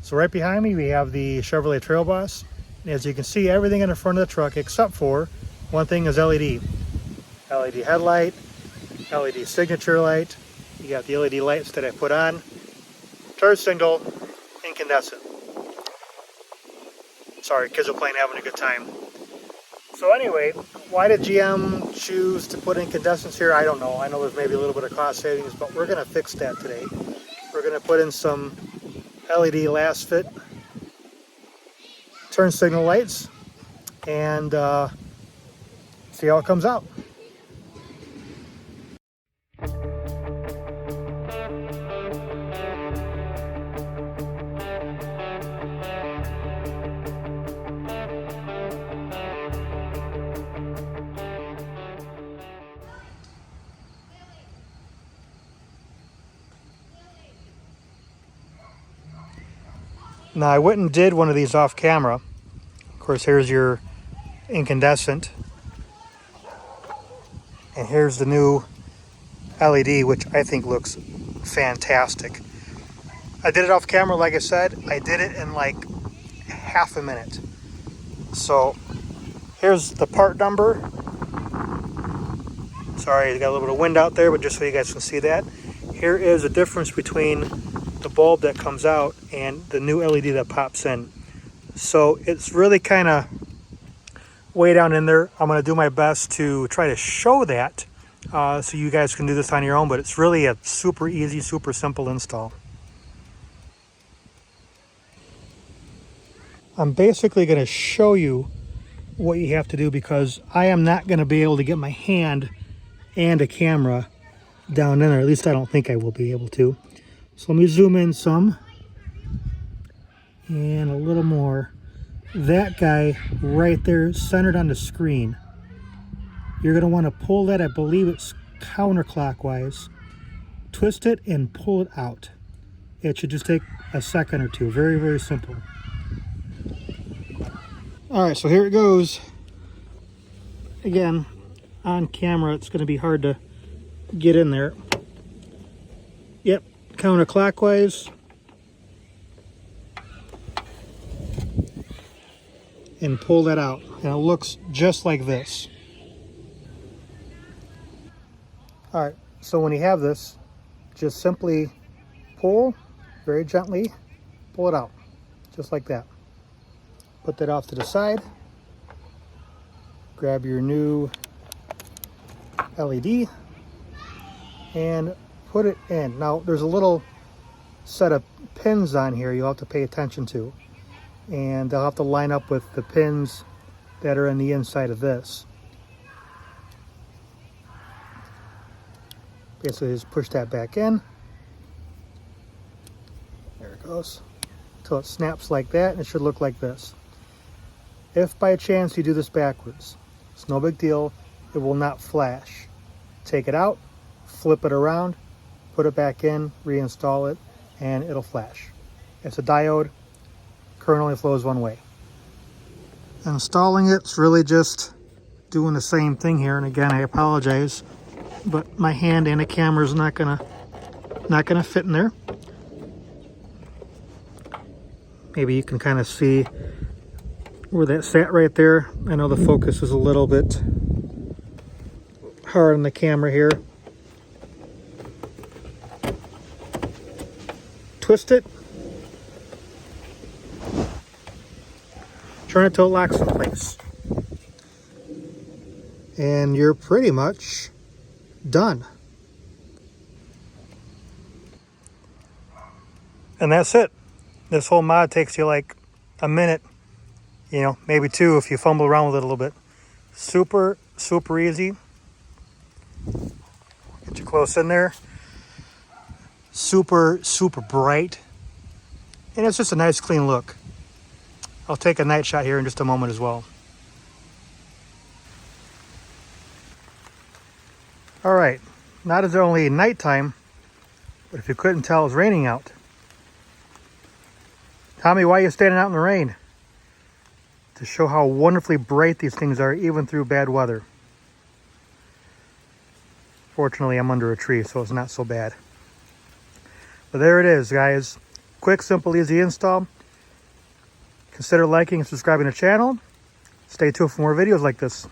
So right behind me, we have the Chevrolet Trail Boss. And as you can see, everything in the front of the truck except for one thing is LED. LED headlight, LED signature light. You got the LED lights that I put on, turn signal, incandescent. Sorry, kids are playing, having a good time. So anyway, why did GM choose to put incandescents here? I don't know. I know there's maybe a little bit of cost savings, but we're going to fix that today. We're going to put in some LED LASFIT turn signal lights and see how it comes out. Now I went and did one of these off camera. Of course, here's your incandescent. And here's the new LED, which I think looks fantastic. I did it off camera, like I said. I did it in like half a minute. So here's the part number. Sorry, I got a little bit of wind out there, but just so you guys can see that. Here is the difference between the bulb that comes out and the new LED that pops in. So it's really kind of way down in there. I'm going to do my best to try to show that so you guys can do this on your own, but it's really a super easy, super simple install. I'm basically going to show you what you have to do because I am not going to be able to get my hand and a camera down in there. At least I don't think I will be able to. So let me zoom in some and a little more. That guy right there centered on the screen. You're going to want to pull that, I believe it's counterclockwise. Twist it and pull it out. It should just take a second or two. Very, very simple. Alright, so here it goes. Again, on camera it's going to be hard to get in there. Yep, counterclockwise. And pull that out. And it looks just like this. Alright, so when you have this, just simply pull, very gently, pull it out. Just like that. Put that off to the side. Grab your new LED and put it in. Now there's a little set of pins on here you'll have to pay attention to. And they'll have to line up with the pins that are in the inside of this. Basically just push that back in. There it goes. Until it snaps like that, and it should look like this. If by chance you do this backwards, it's no big deal. It will not flash. Take it out, flip it around, put it back in, reinstall it, and it'll flash. It's a diode. Current only flows one way. Installing it's really just doing the same thing here. And again, I apologize, but my hand and the camera is not gonna fit in there. Maybe you can kind of see where that sat right there. I know the focus is a little bit hard on the camera here. Twist it. Turn it till it locks in place. And you're pretty much done. And that's it. This whole mod takes you like a minute, you know, maybe two if you fumble around with it a little bit. Super, super easy. Get you close in there. Super, super bright. And it's just a nice clean look. I'll take a night shot here in just a moment as well. All right, not as only nighttime, but if you couldn't tell, it's raining out. Tommy, why are you standing out in the rain? To show how wonderfully bright these things are, even through bad weather. Fortunately, I'm under a tree, so it's not so bad. But there it is, guys. Quick, simple, easy install. Consider liking and subscribing to the channel. Stay tuned for more videos like this.